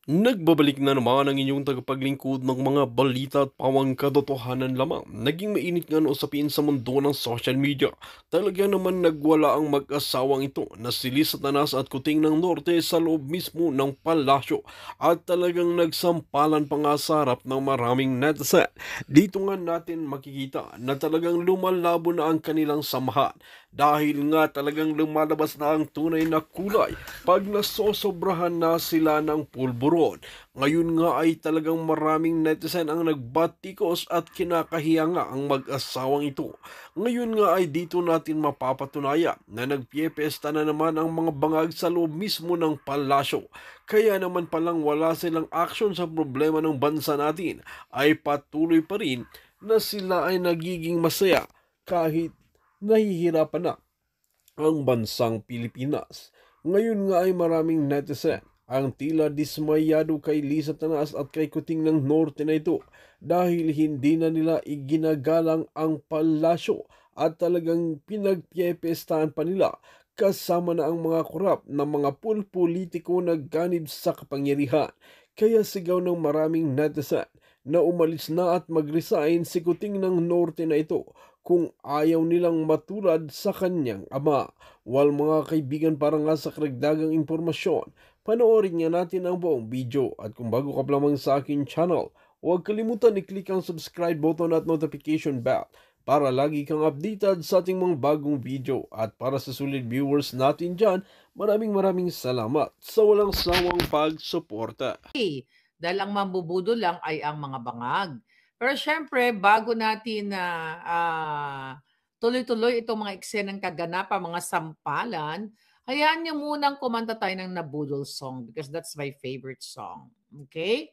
Nagbabalik na naman ang inyong tagapaglingkod ng mga balita at pawang katotohanan lamang. Naging mainit nga ang usapin sa mundo ng social media. Talaga naman nagwala ang mag-asawang ito na si Liz Satanas at Kuting ng Norte sa loob mismo ng palasyo at talagang nagsampalan pa nga sa harap ng maraming netizen. Dito nga natin makikita na talagang lumalabo na ang kanilang samahan dahil nga talagang lumalabas na ang tunay na kulay pag nasosobrahan na sila ng pulburon. Ngayon nga ay talagang maraming netizen ang nagbatikos at kinakahiya nga ang mag-asawang ito. Ngayon nga ay dito natin mapapatunayan na nagpiepesta na naman ang mga bangag sa loob mismo ng palasyo. Kaya naman palang wala silang aksyon sa problema ng bansa natin ay patuloy pa rin na sila ay nagiging masaya kahit nahihirapan na ang bansang Pilipinas. Ngayon nga ay maraming netizen ang tila dismayado kay Liz Satanas at kay Kuting ng Norte na ito dahil hindi na nila iginagalang ang palasyo at talagang pinagpiepestahan pa nila kasama na ang mga korap na mga pulpolitiko na ganib sa kapangyarihan. Kaya sigaw ng maraming netizen na umalis na at mag-resign si Kuting ng Norte na ito kung ayaw nilang matulad sa kanyang ama. While mga kaibigan, para nga sa karagdagang impormasyon, panoorin nga natin ang buong video. At kung bago ka pa lamang sa akin channel, huwag kalimutan i-click ang subscribe button at notification bell para lagi kang updated sa ating mga bagong video. At para sa solid viewers natin dyan, maraming salamat sa walang sawang pagsuporta. Dahil ang mambubudo lang ay ang mga bangag. Pero syempre, bago natin na tuloy-tuloy itong mga eksenang kaganapan, mga sampalan, hayaan niyo munang kumanta tayo ng Nabudol song because that's my favorite song. Okay?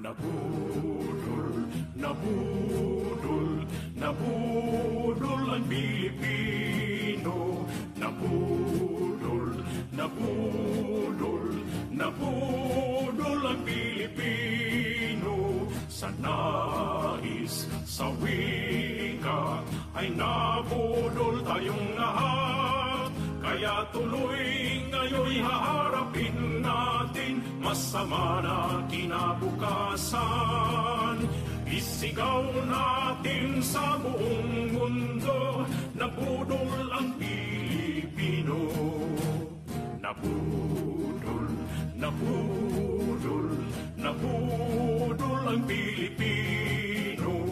Nabudol, nabudol, nabudol ang Pilipino. Nabudol, nabudol, nabudol ang Pilipino. Sa nais, sa wika, ay nabudol tayong lahat. Kaya tuloy ngayon'y haharapin natin masama na kinabukasan. Isigaw natin sa buong mundo, nabudol ang Pilipino. Nabudol, nabudol, nabudol ang Pilipino.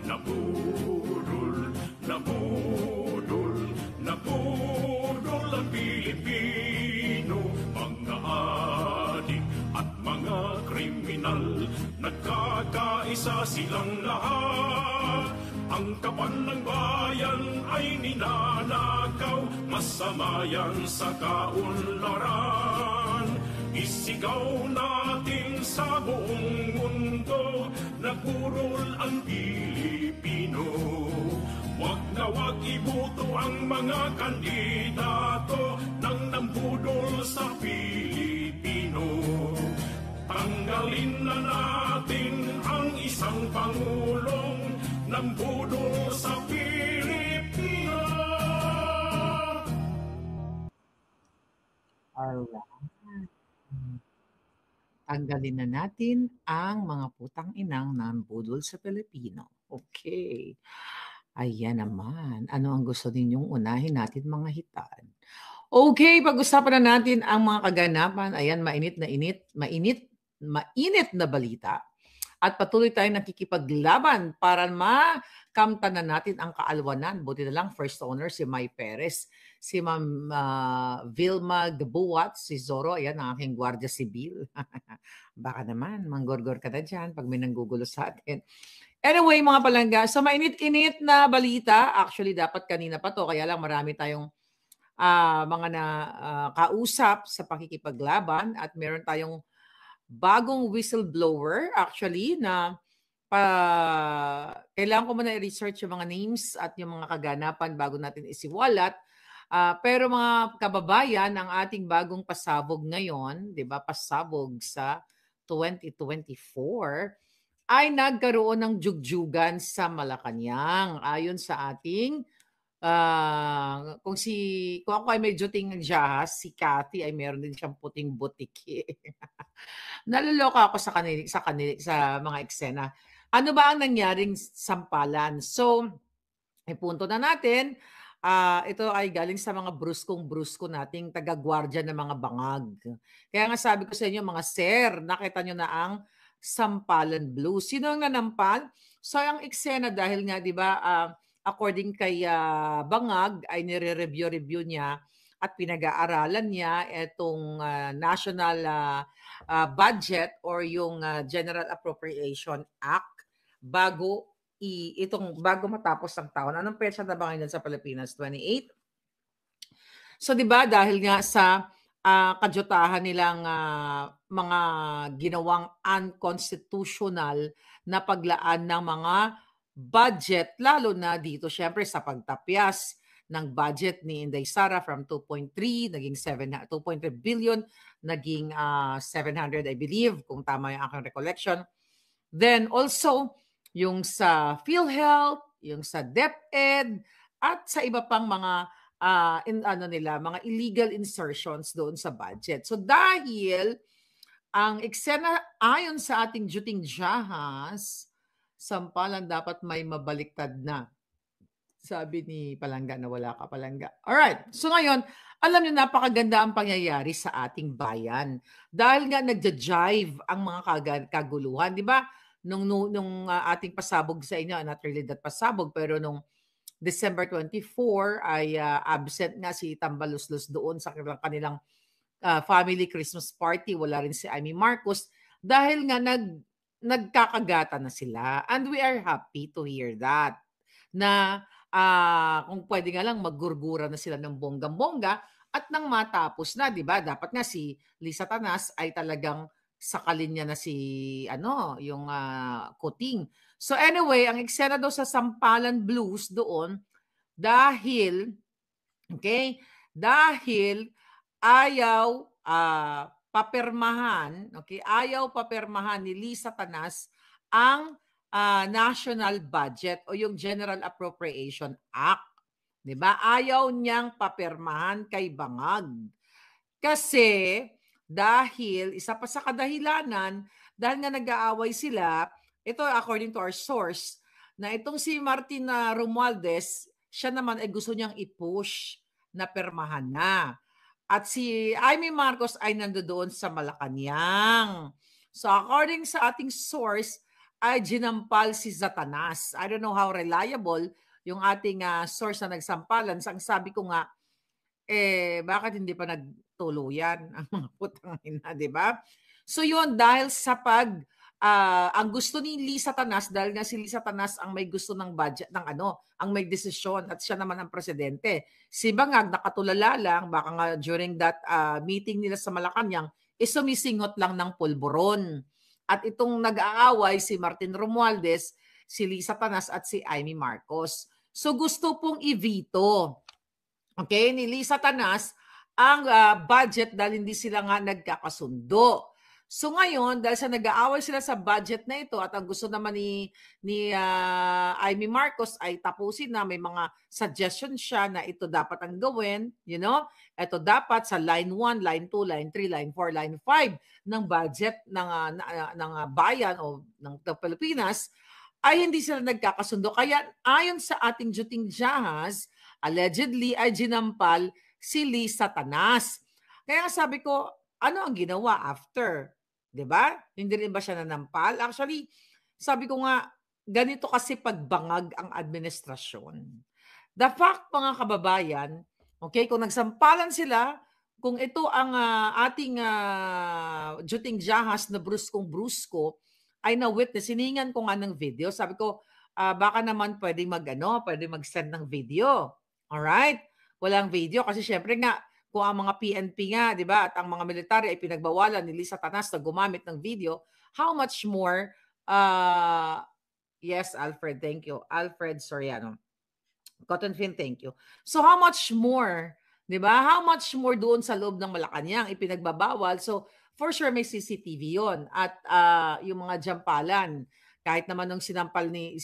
Nabudol, nabudol, nabudol ang Pilipino. Mga adik at mga kriminal, nagkakaisa silang lahat. Ang kapan ng bayan ay ninanakaw, masama yan sa kaunlaran. Isigaw natin sa buong mundo, nagburol ang Pilipino. Wag na wag ibuto ang mga kandidato nang nambudol sa Pilipino. Tanggalin na natin ang isang pangulong nambudol sa Pilipino. Alright. Tanggalin na natin ang mga putang inang nambudol sa Pilipino. Okay. Ayan naman. Ano ang gusto ninyong unahin natin mga hitan? Okay, pag-usapan na natin ang mga kaganapan. Ayan, mainit na balita. At patuloy tayong nakikipaglaban para makamtan na natin ang kaalwanan. Buti na lang, first owner si May Perez, si Ma'am Vilma Gabuat, si Zoro, ayan ang aking gwardiya sibil. Baka naman, manggorgor ka na dyan pag may nanggugulo sa atin. Anyway, mga palangga, sa mainit-init na balita, actually dapat kanina pa to, kaya lang marami tayong mga kausap sa pakikipaglaban at meron tayong bagong whistleblower actually na kailangan ko muna i-research yung mga names at yung mga kaganapan bago natin isiwalat. Pero mga kababayan, ang ating bagong pasabog ngayon, 'di ba? Pasabog sa 2024 ay nagkaroon ng jugjugan sa Malacanang. Ayon sa ating Kung ako ay may juting jahas, si Cathy ay meron din siyang puting butiki. Naloloka ako sa mga eksena. Ano ba ang nangyaring sampalan? So, punto na natin, ito ay galing sa mga bruskong-brusko nating taga-gwardya ng mga bangag. Kaya nga sabi ko sa inyo, mga sir, nakita nyo na ang Sampalan Blues. Sino ang nanampal? So, ang eksena dahil nga, di ba, according kay Bangag, ay nire-review niya at pinag-aaralan niya itong national budget or yung General Appropriation Act bago matapos ang taon. Anong petsa na ba ngayon sa Pilipinas? 28? So, di ba, dahil nga sa kajotahan nilang mga ginawang unconstitutional na paglaan ng mga budget, lalo na dito, syempre, sa pagtapyas ng budget ni Inday Sara from 2.3, naging 2.3 billion, naging 700, I believe, kung tama yung aking recollection. Then, also, yung sa PhilHealth, yung sa DepEd, at sa iba pang mga mga illegal insertions doon sa budget. So dahil ang eksena ayon sa ating juting jahas, sampalan dapat may mabaliktad na. Sabi ni Palangga na wala ka, Palangga. Alright, so ngayon, alam niyo, napakaganda ang pangyayari sa ating bayan. Dahil nga nagja-jive ang mga kaguluhan, di ba? Nung ating pasabog sa inyo, not really that pasabog, pero nung December 24 ay absent nga si Tambaluslos doon sa kanilang family Christmas party. Wala rin si Amy Marcos dahil nga nagkakagata na sila. And we are happy to hear that. Na kung pwede nga lang maggurgura na sila ng bonggang-bongga at nang matapos na, di ba? Dapat nga si Lisa Tanas ay talagang sakalin niya na yung Kuting. So anyway, ang eksena daw sa Sampalan Blues doon dahil ayaw papermahan ni Lisa Tanas ang national budget o yung General Appropriation Act. 'Di ba? Ayaw niyang papermahan kay Bangag. Kasi dahil isa pa sa kadahilanan, dahil nga nag-aaway sila, ito according to our source, na itong si Martin Romualdez, siya naman ay gusto niyang i-push na permahan na. At si Amy Marcos ay nandoon sa Malacanang. So according sa ating source, ay ginampal si Satanas. I don't know how reliable yung ating source na nagsampalan. Ang sabi ko nga, bakit hindi pa nagtuluyan ang mga putang ina, di ba? So yun, dahil sa ang gusto ni Lisa Tanas, dahil nga si Lisa Tanas ang may gusto ng budget, ang may desisyon at siya naman ang presidente. Si Bangag, nakatulala lang, baka nga during that meeting nila sa Malacanang, sumisingot lang ng pulburon. At itong nag-aaway si Martin Romualdez, si Lisa Tanas at si Amy Marcos. So gusto pong i-veto ni Lisa Tanas ang budget dahil hindi sila nga nagkakasundo. So ngayon, dahil sa nag-aaway sila sa budget na ito at ang gusto naman ni Amy Marcos ay tapusin na, may mga suggestion siya na ito dapat ang gawin, ito dapat sa line 1, line 2, line 3, line 4, line 5 ng budget ng bayan o ng Pilipinas, ay hindi sila nagkakasundo. Kaya ayon sa ating juting jahas, allegedly ay ginampal si Lisa Tanas. Kaya sabi ko, ano ang ginawa after? 'Di ba? Hindi rin ba siya nanampal? Actually, sabi ko nga, ganito kasi pagbangag ang administrasyon. The fact, mga kababayan, kung nagsampalan sila, kung ito ang ating juting jahas na bruskong-brusko, ay na-witness, siningan ko nga ng video. Sabi ko, baka naman pwede mag-send ng video. Alright? Walang video kasi syempre nga, kung ang mga PNP nga, di ba, at ang mga military ay pinagbawalan ni Lisa Tanas na gumamit ng video, how much more, yes, Alfred, thank you. Alfred Soriano. Cottonfin, thank you. So how much more, di ba? How much more doon sa loob ng Malacanang ipinagbabawal? So for sure may CCTV yon at yung mga jampalan Kahit naman nung sinapak ni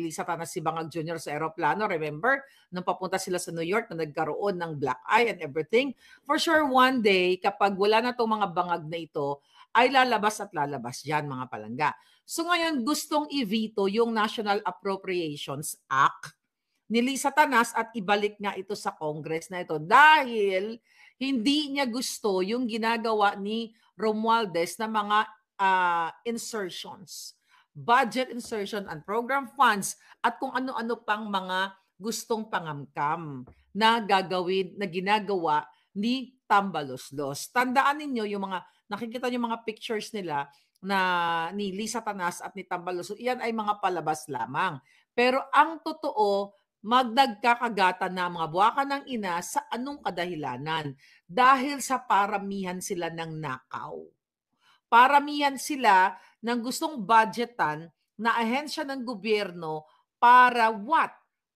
Lisa Tanas si Bangag Jr. sa eroplano, remember? Nung papunta sila sa New York na nagkaroon ng black eye and everything. For sure, one day, kapag wala na itong mga bangag na ito, ay lalabas at lalabas yan, mga palangga. So ngayon, gustong i-veto yung National Appropriations Act ni Lisa Tanas at ibalik nga ito sa Congress na ito dahil hindi niya gusto yung ginagawa ni Romualdez na mga insertions, budget insertion and program funds at kung ano-ano pang mga gustong pangamkam na gagawin, na ginagawa ni Tambaloslos. Tandaan ninyo yung mga, nakikita niyo mga pictures nila na ni Lisa Tanas at ni Tambaloslos, iyan ay mga palabas lamang. Pero ang totoo, magdagkakagatan na mga buwaka ng ina sa anong kadahilanan? Dahil sa paramihan sila ng nakaw. Paramihan sila ng gustong budgetan na ahensya ng gobyerno para what?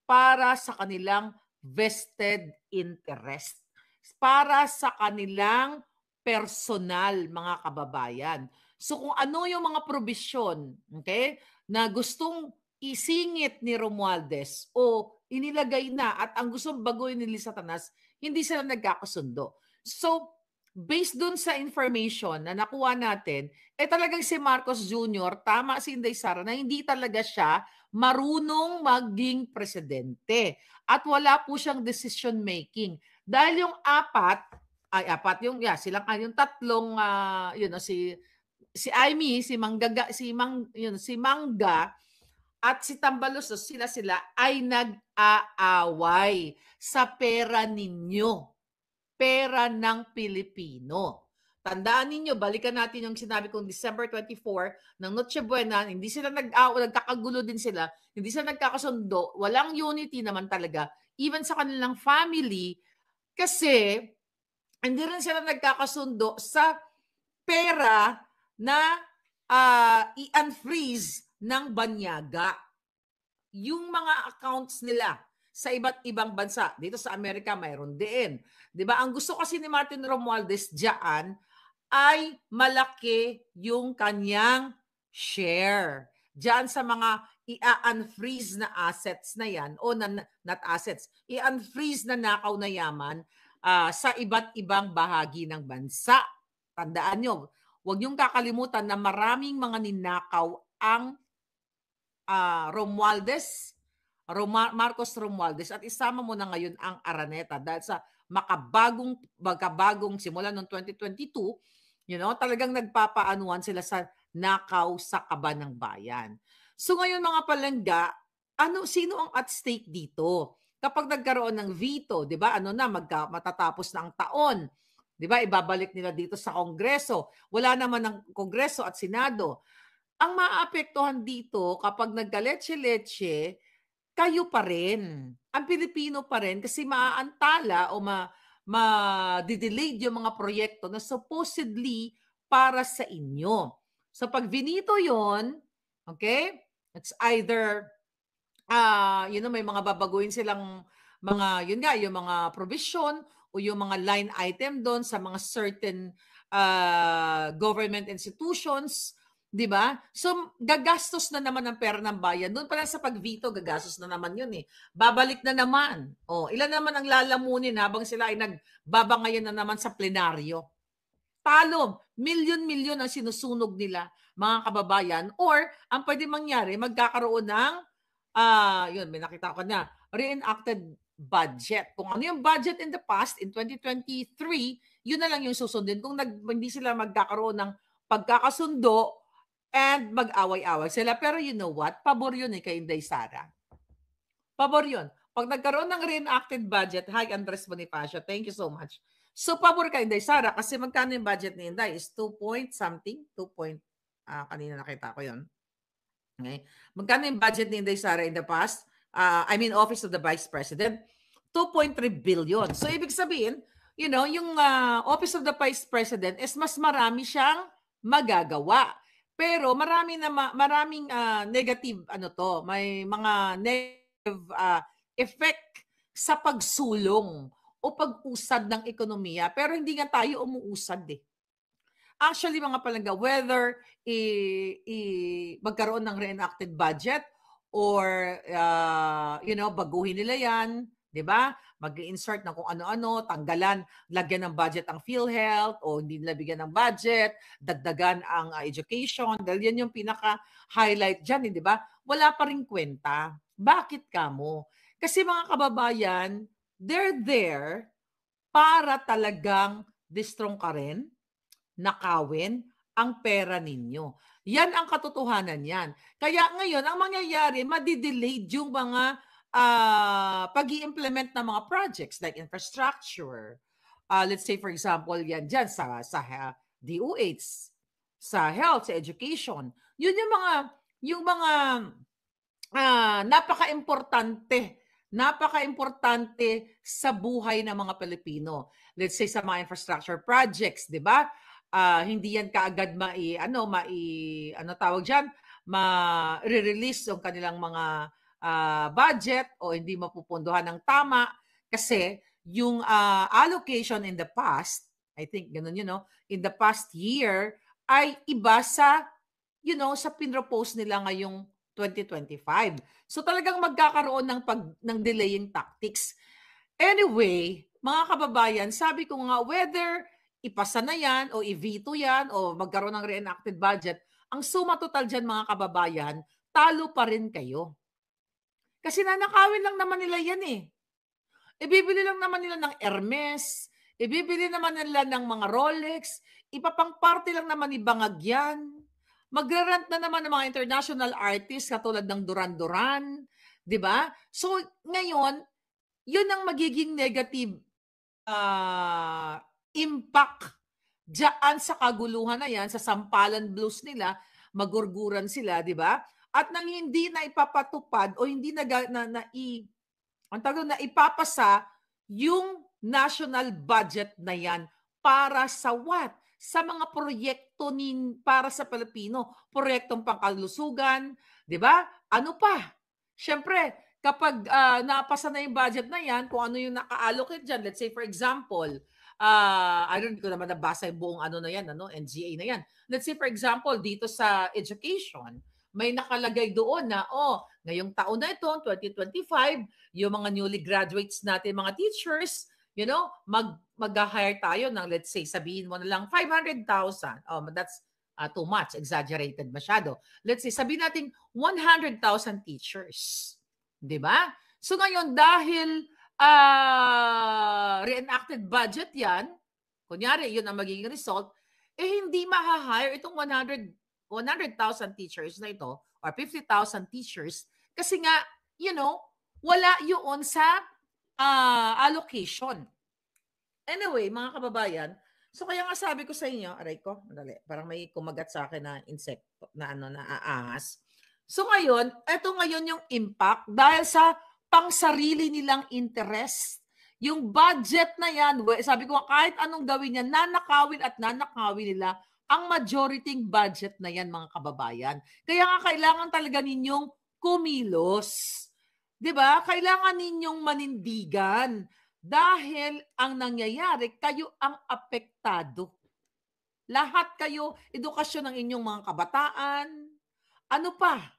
Para sa kanilang vested interest. Para sa kanilang personal, mga kababayan. So kung ano yung mga probisyon, okay, na gustong isingit ni Romualdez o inilagay na at ang gustong baguhin ni Lisa Tanas, hindi sila nagkakasundo. So, based dun sa information na nakuha natin, talagang si Marcos Jr., tama si Inday Sara, na hindi talaga siya marunong maging presidente. At wala po siyang decision making. Dahil yung yung tatlong, si Amy, si Mangga, at si Tambaloslos, sila ay nag-aaway sa pera ninyo. Pera ng Pilipino. Tandaan ninyo, balikan natin yung sinabi kong December 24 ng Noche Buena, hindi sila nagkakagulo din sila, hindi sila nagkakasundo, walang unity naman talaga, even sa kanilang family, kasi hindi rin sila nagkakasundo sa pera na i-unfreeze ng banyaga. Yung mga accounts nila sa iba't ibang bansa. Dito sa Amerika, mayroon din. Diba? Ang gusto kasi ni Martin Romualdez diyan ay malaki yung kanyang share. Diyan sa mga i-unfreeze na assets na yan, o not assets, i-unfreeze na nakaw na yaman sa iba't ibang bahagi ng bansa. Tandaan nyo, huwag niyong kakalimutan na maraming mga ninakaw ang Marcos Romualdez at isama mo na ngayon ang Araneta dahil sa makabagong simula noong 2022, talagang nagpapaanuan sila sa nakaw sa kaba ng bayan. So ngayon mga palangga, sino ang at stake dito? Kapag nagkaroon ng veto, 'di ba? Matatapos na ang taon. 'Di ba? Ibabalik nila dito sa Kongreso. Wala naman ng Kongreso at Senado. Ang maapektuhan dito kapag nagka-leche-leche, kayo pa rin. Ang Pilipino pa rin kasi maaantala o ma-delayed yung mga proyekto na supposedly para sa inyo. So pag vinito yon, okay, it's either, may mga babaguhin silang mga, yung mga provision o yung mga line item doon sa mga certain government institutions. Diba? So, gagastos na naman ang pera ng bayan. Doon pala sa pag-veto, gagastos na naman yun eh. Babalik na naman. Ilan naman ang lalamunin habang sila ay nagbabangayan na naman sa plenaryo. Talo, milyon-milyon ang sinusunog nila, mga kababayan. Or, ang pwede mangyari, magkakaroon ng, may nakita ko na, reenacted budget. Kung ano yung budget in the past, in 2023, yun na lang yung susundin. Kung hindi sila magkakaroon ng pagkakasundo, and mag-away-away sila. Pero you know what? Pabor yun kay Inday Sara. Pabor yun. Pag nagkaroon ng reenacted budget, hi Andres Bonifacio, thank you so much. So pabor kay Inday Sara kasi magkano yung budget ni Inday is 2 point something? Kanina nakita ko yun. Okay. Magkano yung budget ni Inday Sara in the past? Office of the Vice President? 2.3 billion. So ibig sabihin, yung Office of the Vice President is mas marami siyang magagawa. Pero maraming negative may mga negative effect sa pagsulong o pag-usad ng ekonomiya. Pero hindi nga tayo umuusad eh. actually mga palangga, whether magkaroon ng reenacted budget or baguhin nila yan, 'di ba? Mag-insert ng kung ano-ano, tanggalan, lagyan ng budget ang PhilHealth o hindi nila bigyan ng budget, dagdagan ang education, dahil yan yung pinaka-highlight dyan, 'di ba? Wala pa ring kwenta. Bakit kamo? Kasi mga kababayan, they're there para talagang distrongkarin, nakawin ang pera ninyo. Yan ang katotohanan yan. Kaya ngayon, ang mangyayari, madidelayed yung mga pag-i-implement ng mga projects like infrastructure. Let's say, for example, yan dyan sa DOH, sa health, sa education. Yun yung mga napaka-importante sa buhay ng mga Pilipino. Let's say sa mga infrastructure projects, 'di ba? Hindi yan kaagad ma-release yung kanilang mga budget o hindi mapupunduhan ng tama kasi yung allocation in the past, I think ganun in the past year ay iba sa sa pinropose nila ngayong 2025. So talagang magkakaroon ng delaying tactics. Anyway, mga kababayan, sabi ko nga, whether ipasa na yan o i-veto yan o magkaroon ng reenacted budget, ang suma total dyan mga kababayan, talo pa rin kayo. Kasi nanakawin lang naman nila yan eh. Ibibili lang naman nila ng Hermes, ibibili naman nila ng mga Rolex, ipapangparty lang naman ni Bangag yan. Magre-rent na naman ng mga international artists katulad ng Duran Duran, 'di ba? So ngayon, 'yun ang magiging negative impact diyan sa kaguluhan na 'yan, sa sampalan blues nila, magurguran sila, 'di ba? At nang hindi na ipapatupad o hindi na ipapasa yung national budget na 'yan para sa what? Sa mga proyekto para sa Pilipino, proyektong pangkalusugan, 'di ba? Ano pa? Siyempre, kapag napasa na yung budget na 'yan, kung ano yung naka-allocate diyan, let's say for example, hindi ko naman nabasa yung buong na 'yan, NGA na 'yan. Let's say for example, dito sa education, may nakalagay doon na ngayong taon na ito, 2025, yung mga newly graduates natin, mga teachers, mag-hire tayo ng, let's say, sabihin mo na lang 500,000. That's too much, exaggerated masyado. Let's say, sabihin natin 100,000 teachers. 'Di ba? So ngayon, dahil reenacted budget yan, kunyari, yun ang magiging result, hindi ma-hire itong 100,000 teachers na ito or 50,000 teachers kasi nga, wala yun sa allocation. Anyway, mga kababayan, so kaya nga sabi ko sa inyo, aray ko, madali, parang may kumagat sa akin na insekto, na ahas. So ngayon, eto ngayon yung impact dahil sa pangsarili nilang interest. Yung budget na yan, sabi ko kahit anong gawin yan, nanakawin nila ang majority budget na yan, mga kababayan. Kaya nga kailangan talaga ninyong kumilos. 'Di ba? Kailangan ninyong manindigan dahil ang nangyayari, kayo ang apektado. Lahat kayo, edukasyon ng inyong mga kabataan, ano pa?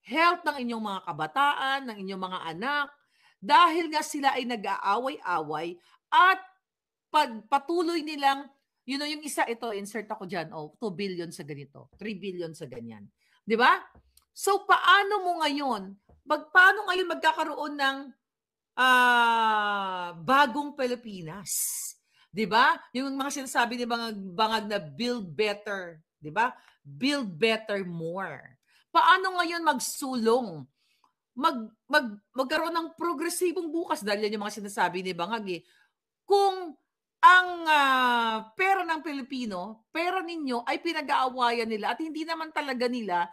Health ng inyong mga kabataan, ng inyong mga anak, dahil nga sila ay nag-aaway-away at patuloy nilang, yung isa ito, insert ako dyan, 2 billion sa ganito, 3 billion sa ganyan. 'Di ba? So paano mo ngayon? Paano ngayon magkakaroon ng bagong Pilipinas? 'Di ba? Yung mga sinasabi ni Bangag na build better, 'di ba? Build better more. Paano ngayon magsulong? Magkaroon ng progresibong bukas dahil yan yung mga sinasabi ni Bangag eh. Kung ang pera ng Pilipino, pera ninyo ay pinag-aawayan nila at hindi naman talaga nila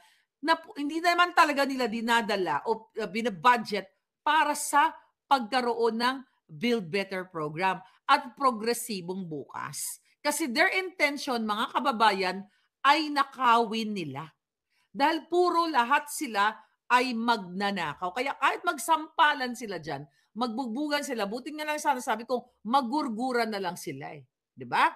dinadala o binabudget para sa pagkaroon ng Build Better program at progresibong bukas. Kasi their intention, mga kababayan, ay nakawin nila. Dahil puro lahat sila ay magnanakaw. Kaya kahit magsampalan sila dyan, magbugbugan sila, buti nga lang sana sabi ko, magurguran na lang sila eh. 'Di ba?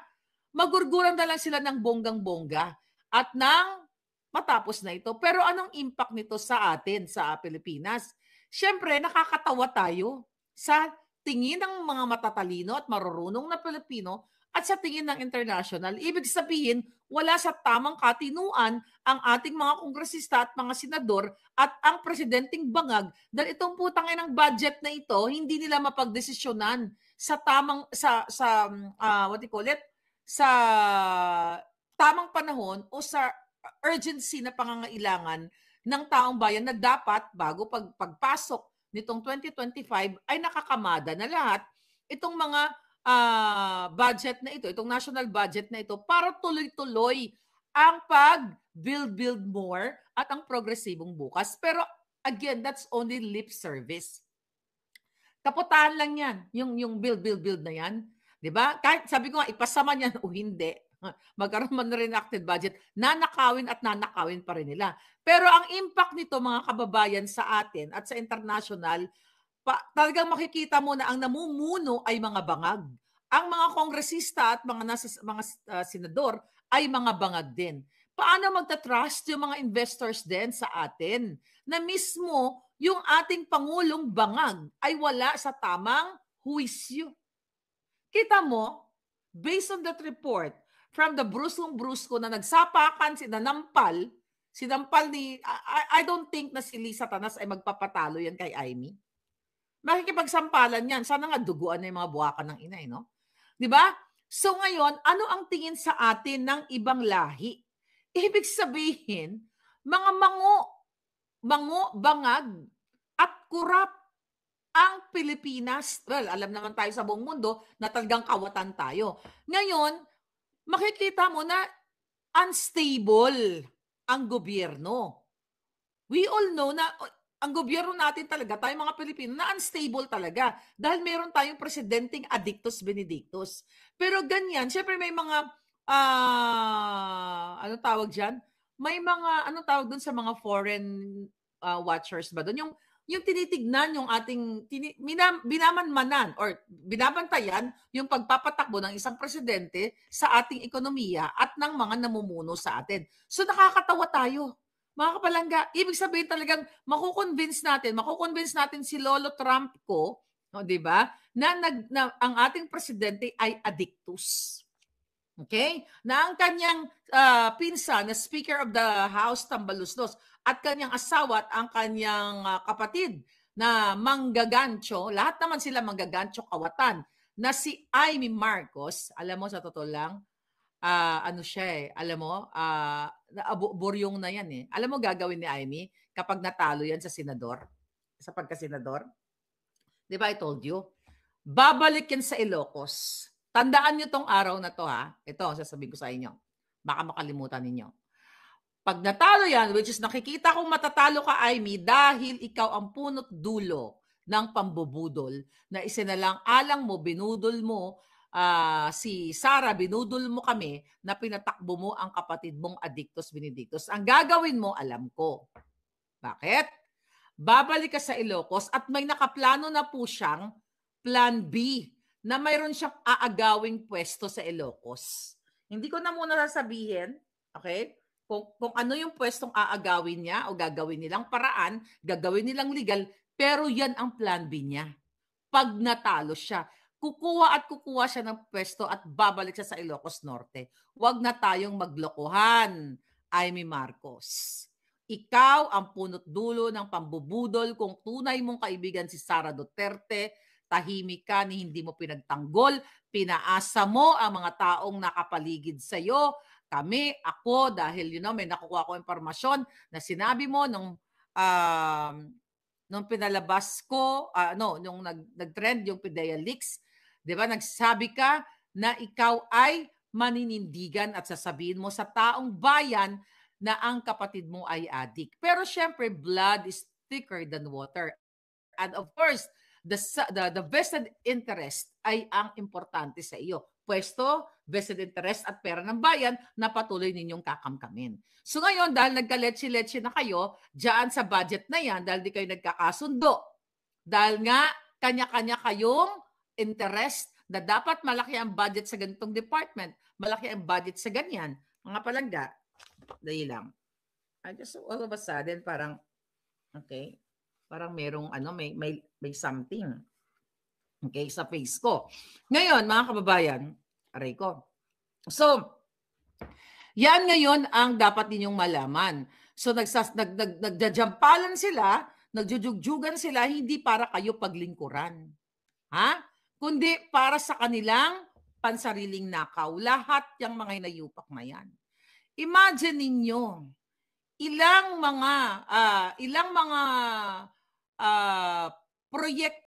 magurguran na lang sila ng bonggang-bongga at nang matapos na ito. Pero anong impact nito sa atin, sa Pilipinas? Siyempre, nakakatawa tayo sa tingin ng mga matatalino at marurunong na Pilipino at sa tingin ng international. Ibig sabihin, wala sa tamang katinuan ang ating mga kongresista at mga senador at ang presidenteng bangag dahil itong putang ng budget na ito, hindi nila mapagdesisyonan sa tamang, what do you call it? Sa tamang panahon o sa urgency na pangangailangan ng taong bayan na dapat bago pagpasok nitong 2025 ay nakakamada na lahat itong mga budget na ito, itong national budget na ito para tuloy-tuloy ang pag-build more at ang progresibong bukas. Pero again, that's only lip service. Kaputaan lang yan, yung build na yan. Diba? Kahit sabi ko nga, ipasa man yan o hindi, magkaroon man na rin acted budget, nanakawin at nanakawin pa rin nila. Pero ang impact nito, mga kababayan, sa atin at sa international, talagang makikita mo na ang namumuno ay mga bangag. Ang mga kongresista at mga senador ay mga bangag din. Paano magta-trust yung mga investors din sa atin na mismo yung ating Pangulong bangag ay wala sa tamang huwisyo? Kita mo, based on that report, from the bruskong-brusko na nagsapakan, sinampal ni, I don't think na si Lisa Tanas ay magpapatalo yan kay Amy. Makikipagsampalan yan. Sana nga duguan na yung mga buwakan ng inay, no? Di ba? So ngayon, ano ang tingin sa atin ng ibang lahi? Ibig sabihin, mga bangag at kurap ang Pilipinas. Well, alam naman tayo sa buong mundo na talagang kawatan tayo. Ngayon, makikita mo na unstable ang gobyerno. We all know na ang gobyerno natin talaga, tayo mga Pilipino, na unstable talaga. Dahil meron tayong presidenteng Addictus Benedictus. Pero ganyan, syempre may mga, ano tawag dyan? May mga, ano tawag dun sa mga foreign watchers ba dun? Yung tinitignan yung ating, binamanmanan or binabantayan yung pagpapatakbo ng isang presidente sa ating ekonomiya at ng mga namumuno sa atin. So nakakatawa tayo. Mga kapalangga, ibig sabihin talagang makukonvince natin si Lolo Trump ko, no, di ba? Na ang ating presidente ay addictus. Okay? Na ang kanyang pinsan na Speaker of the House Tambaluslos at kanyang asawa at ang kanyang kapatid na manggagancho, lahat naman sila manggagancho kawatan, na si Amy Marcos, alam mo sa totoo lang, ano siya eh, alam mo, buryong na yan eh. Alam mo gagawin ni Amy kapag natalo yan sa senador, sa pagkasenador? Di ba I told you? Babalik yan sa Ilocos. Tandaan nyo tong araw na to ha. Ito, sasabihin ko sa inyo. Baka makalimutan ninyo. Pag natalo yan, which is nakikita kong matatalo ka, Amy, dahil ikaw ang punot dulo ng pambubudol na isinalang-alang mo, binudol mo, si Sara, binudol mo kami na pinatakbo mo ang kapatid mong Addictus Benedictus. Ang gagawin mo, alam ko. Bakit? Babalik ka sa Ilocos at may nakaplano na po siyang Plan B na mayroon siyang aagawing pwesto sa Ilocos. Hindi ko na muna sasabihin, okay? Kung ano yung pwestong aagawin niya o gagawin nilang paraan, gagawin nilang legal, pero yan ang Plan B niya. Pag natalo siya, kukuha siya ng pwesto at babalik siya sa Ilocos Norte. Huwag na tayong maglokohan, Amy Marcos. Ikaw ang punot dulo ng pambubudol. Kung tunay mong kaibigan si Sara Duterte, tahimik ka ni hindi mo pinagtanggol, pinaasa mo ang mga taong nakapaligid sa iyo. Kami, ako, dahil may nakukuha ko impormasyon na sinabi mo nung pinalabas ko, nung nag-trend yung PIDEA leaks, di ba, nagsabi ka na ikaw ay maninindigan at sasabihin mo sa taong bayan na ang kapatid mo ay addict. Pero syempre, blood is thicker than water. And of course, the vested interest ay ang importante sa iyo. Pwesto, vested interest at pera ng bayan na patuloy ninyong kakamkamin. So ngayon, dahil nagkaletse-letse na kayo, dyan sa budget na yan, dahil di kayo nagkakasundo, dahil nga kanya-kanya kayong interest na dapat malaki ang budget sa ganitong department, malaki ang budget sa ganyan, mga palangga, dahil lang. I just all of a sudden parang, okay, parang merong may something. Okay, sa face ko. Ngayon, mga kababayan, aray ko. So, yan ngayon ang dapat ninyong malaman. So, nagjajampalan sila, nagjujugjugan sila, hindi para kayo paglingkuran. Ha? Kundi para sa kanilang pansariling nakaw. Lahat yung mga hinayupak na yan. Imagine ninyo, ilang mga proyekto